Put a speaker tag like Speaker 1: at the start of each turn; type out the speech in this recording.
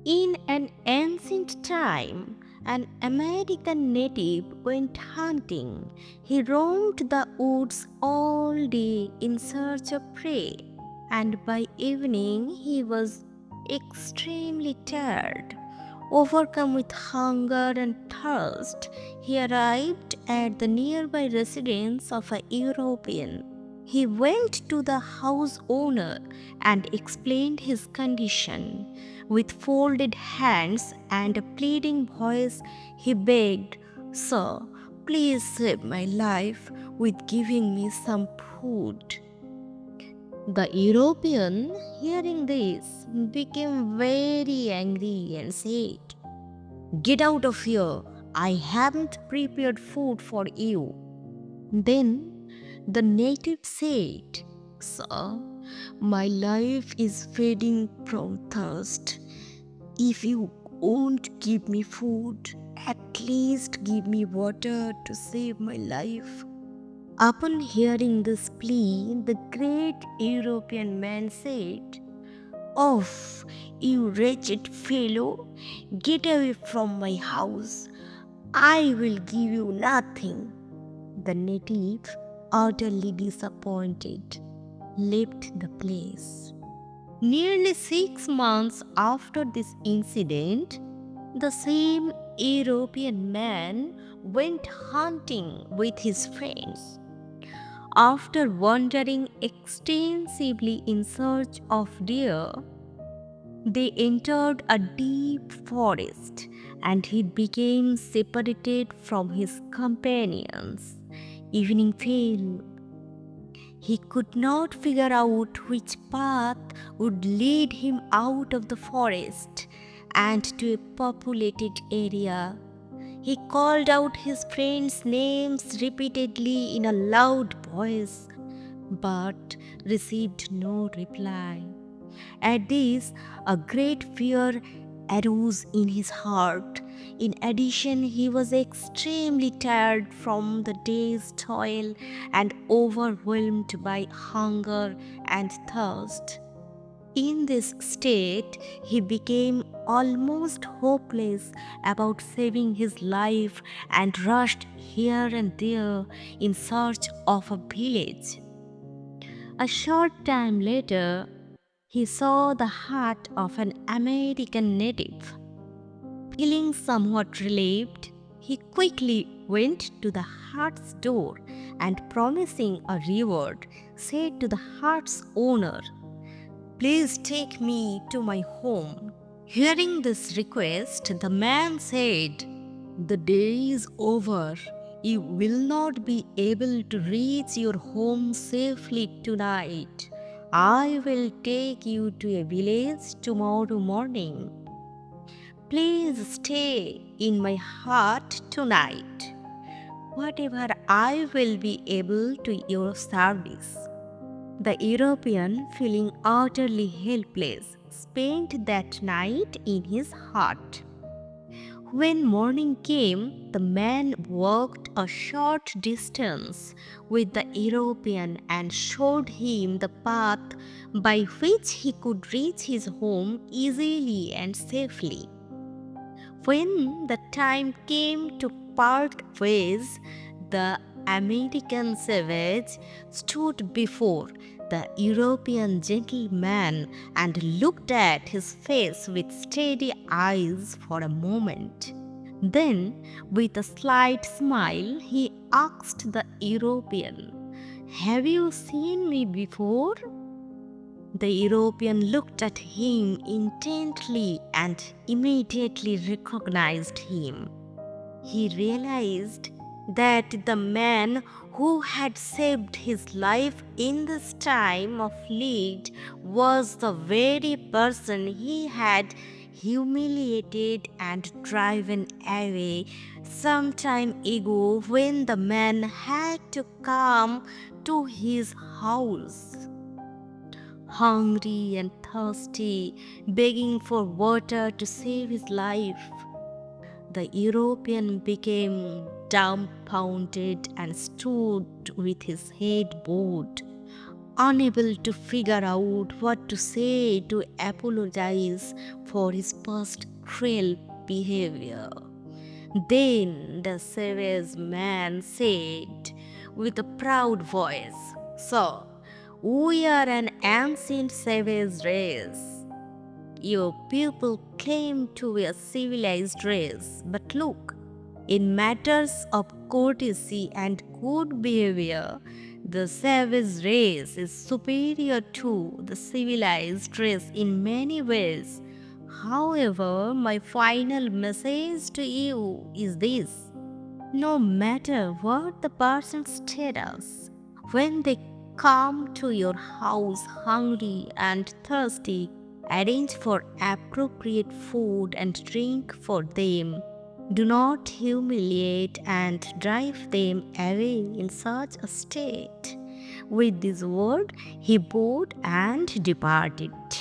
Speaker 1: In an ancient time, an American native went hunting. He roamed the woods all day in search of prey, and by evening he was extremely tired. Overcome with hunger and thirst, he arrived at the nearby residence of a European. He went to the house owner and explained his condition. With folded hands and a pleading voice, he begged, "Sir, please save my life with giving me some food." The European, hearing this, became very angry and said, "Get out of here! I haven't prepared food for you." Then the native said, "Sir, my life is fading from thirst. If you won't give me food, at least give me water to save my life." Upon hearing this plea, the great European man said, "Off, you wretched fellow! Get away from my house. I will give you nothing." The native, utterly disappointed, left the place. Nearly 6 months after this incident, the same European man went hunting with his friends. After wandering extensively in search of deer, they entered a deep forest and he became separated from his companions. Evening fell. He could not figure out which path would lead him out of the forest and to a populated area. He called out his friends' names repeatedly in a loud voice, but received no reply. At this, a great fear arose in his heart. In addition, he was extremely tired from the day's toil and overwhelmed by hunger and thirst. In this state, he became almost hopeless about saving his life and rushed here and there in search of a village. A short time later, he saw the hut of an American native. Feeling somewhat relieved, he quickly went to the hut's door and, promising a reward, said to the hut's owner, "Please take me to my home." Hearing this request, the man said, "The day is over. You will not be able to reach your home safely tonight. I will take you to a village tomorrow morning. Please stay in my hut tonight. Whatever I will be able to your service." The European, feeling utterly helpless, spent that night in his hut. When morning came, the man walked a short distance with the European and showed him the path by which he could reach his home easily and safely. When the time came to part ways, the American savage stood before the European gentleman and looked at his face with steady eyes for a moment. Then, with a slight smile, he asked the European, "Have you seen me before?" The European looked at him intently and immediately recognized him. He realized that the man who had saved his life in this time of need was the very person he had humiliated and driven away some time ago when the man had to come to his house. Hungry and thirsty, begging for water to save his life, the European became dumbfounded and stood with his head bowed, unable to figure out what to say to apologize for his past cruel behavior. Then the savage man said with a proud voice, "So, we are an ancient savage race. Your people claim to be a civilized race, but look, in matters of courtesy and good behavior, the savage race is superior to the civilized race in many ways. However, my final message to you is this: no matter what the person's status, when they come to your house hungry and thirsty, arrange for appropriate food and drink for them. Do not humiliate and drive them away in such a state." With this word, he bowed and departed.